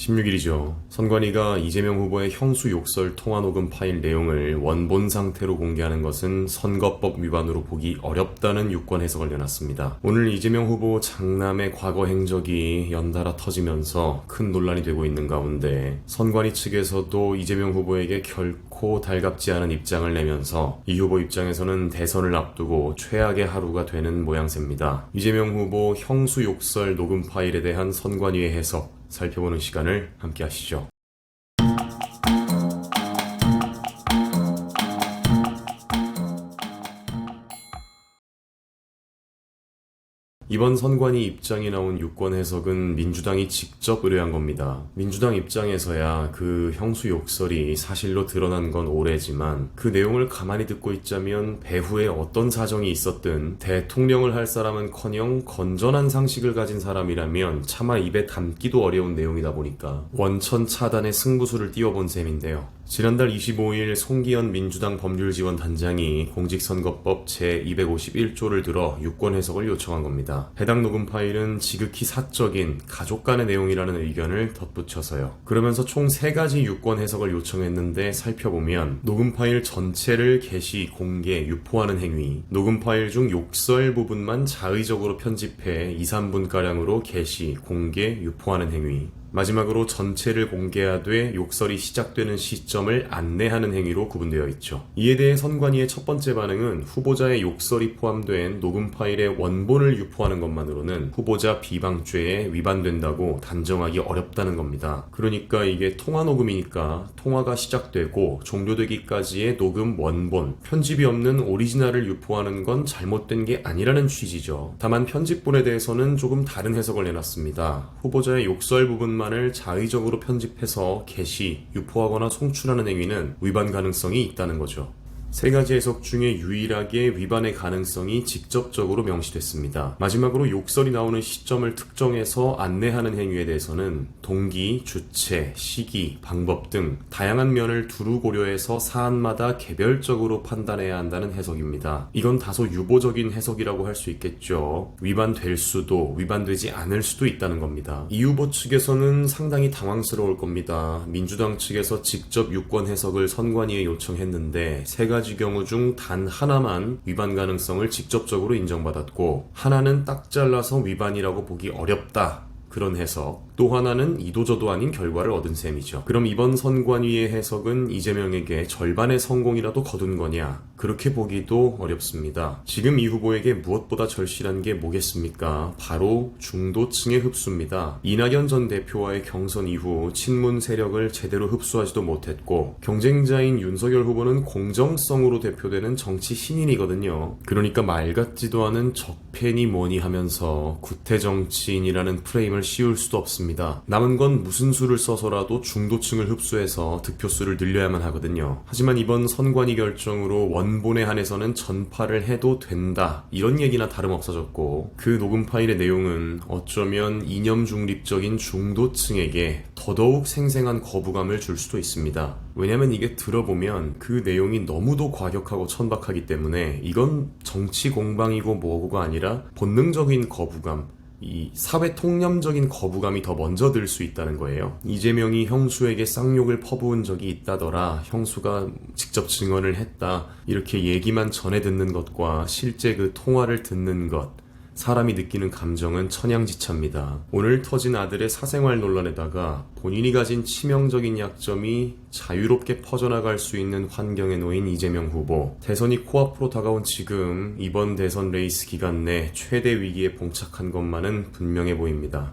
16일이죠. 선관위가 이재명 후보의 형수 욕설 통화 녹음 파일 내용을 원본 상태로 공개하는 것은 선거법 위반으로 보기 어렵다는 유권 해석을 내놨습니다. 오늘 이재명 후보 장남의 과거 행적이 연달아 터지면서 큰 논란이 되고 있는 가운데 선관위 측에서도 이재명 후보에게 결코 달갑지 않은 입장을 내면서 이 후보 입장에서는 대선을 앞두고 최악의 하루가 되는 모양새입니다. 이재명 후보 형수 욕설 녹음 파일에 대한 선관위의 해석 살펴보는 시간을 함께 하시죠. 이번 선관위 입장이 나온 유권 해석은 민주당이 직접 의뢰한 겁니다. 민주당 입장에서야 그 형수 욕설이 사실로 드러난 건 오래지만 그 내용을 가만히 듣고 있자면 배후에 어떤 사정이 있었든 대통령을 할 사람은커녕 건전한 상식을 가진 사람이라면 차마 입에 담기도 어려운 내용이다 보니까 원천 차단의 승부수를 띄워본 셈인데요. 지난달 25일 송기현 민주당 법률지원단장이 공직선거법 제251조를 들어 유권 해석을 요청한 겁니다. 해당 녹음 파일은 지극히 사적인 가족 간의 내용이라는 의견을 덧붙여서요. 그러면서 총 3가지 유권 해석을 요청했는데 살펴보면 녹음 파일 전체를 게시, 공개, 유포하는 행위, 녹음 파일 중 욕설 부분만 자의적으로 편집해 2-3분가량으로 게시, 공개, 유포하는 행위, 마지막으로 전체를 공개하되 욕설이 시작되는 시점을 안내하는 행위로 구분되어 있죠. 이에 대해 선관위의 첫 번째 반응은 후보자의 욕설이 포함된 녹음 파일의 원본을 유포하는 것만으로는 후보자 비방죄에 위반된다고 단정하기 어렵다는 겁니다. 그러니까 이게 통화 녹음이니까 통화가 시작되고 종료되기까지의 녹음 원본, 편집이 없는 오리지널을 유포하는 건 잘못된 게 아니라는 취지죠. 다만 편집본에 대해서는 조금 다른 해석을 내놨습니다. 후보자의 욕설 부분만을 자의적으로 편집해서 게시, 유포하거나 송출하는 행위는 위반 가능성이 있다는 거죠. 3가지 해석 중에 유일하게 위반의 가능성이 직접적으로 명시됐습니다. 마지막으로 욕설이 나오는 시점을 특정해서 안내하는 행위에 대해서는 동기, 주체, 시기, 방법 등 다양한 면을 두루 고려해서 사안마다 개별적으로 판단해야 한다는 해석입니다. 이건 다소 유보적인 해석이라고 할 수 있겠죠. 위반될 수도 위반되지 않을 수도 있다는 겁니다. 이 후보 측에서는 상당히 당황스러울 겁니다. 민주당 측에서 직접 유권 해석을 선관위에 요청했는데 3가지 경우 중 단 하나만 위반 가능성을 직접적으로 인정받았고 하나는 딱 잘라서 위반이라고 보기 어렵다. 그런 해석. 또 하나는 이도저도 아닌 결과를 얻은 셈이죠. 그럼 이번 선관위의 해석은 이재명에게 절반의 성공이라도 거둔 거냐? 그렇게 보기도 어렵습니다. 지금 이 후보에게 무엇보다 절실한 게 뭐겠습니까? 바로 중도층의 흡수입니다. 이낙연 전 대표와의 경선 이후 친문 세력을 제대로 흡수하지도 못했고 경쟁자인 윤석열 후보는 공정성으로 대표되는 정치 신인이거든요. 그러니까 말 같지도 않은 적폐니 뭐니 하면서 구태정치인이라는 프레임을 씌울 수도 없습니다. 남은 건 무슨 수를 써서라도 중도층을 흡수해서 득표수를 늘려야만 하거든요. 하지만 이번 선관위 결정으로 원본에 한해서는 전파를 해도 된다. 이런 얘기나 다름없어졌고 그 녹음 파일의 내용은 어쩌면 이념 중립적인 중도층에게 더더욱 생생한 거부감을 줄 수도 있습니다. 왜냐면 이게 들어보면 그 내용이 너무도 과격하고 천박하기 때문에 이건 정치 공방이고 뭐고가 아니라 본능적인 거부감, 이 사회 통념적인 거부감이 더 먼저 들 수 있다는 거예요. 이재명이 형수에게 쌍욕을 퍼부은 적이 있다더라, 형수가 직접 증언을 했다, 이렇게 얘기만 전해 듣는 것과 실제 그 통화를 듣는 것, 사람이 느끼는 감정은 천양지차입니다. 오늘 터진 아들의 사생활 논란에다가 본인이 가진 치명적인 약점이 자유롭게 퍼져나갈 수 있는 환경에 놓인 이재명 후보. 대선이 코앞으로 다가온 지금 이번 대선 레이스 기간 내 최대 위기에 봉착한 것만은 분명해 보입니다.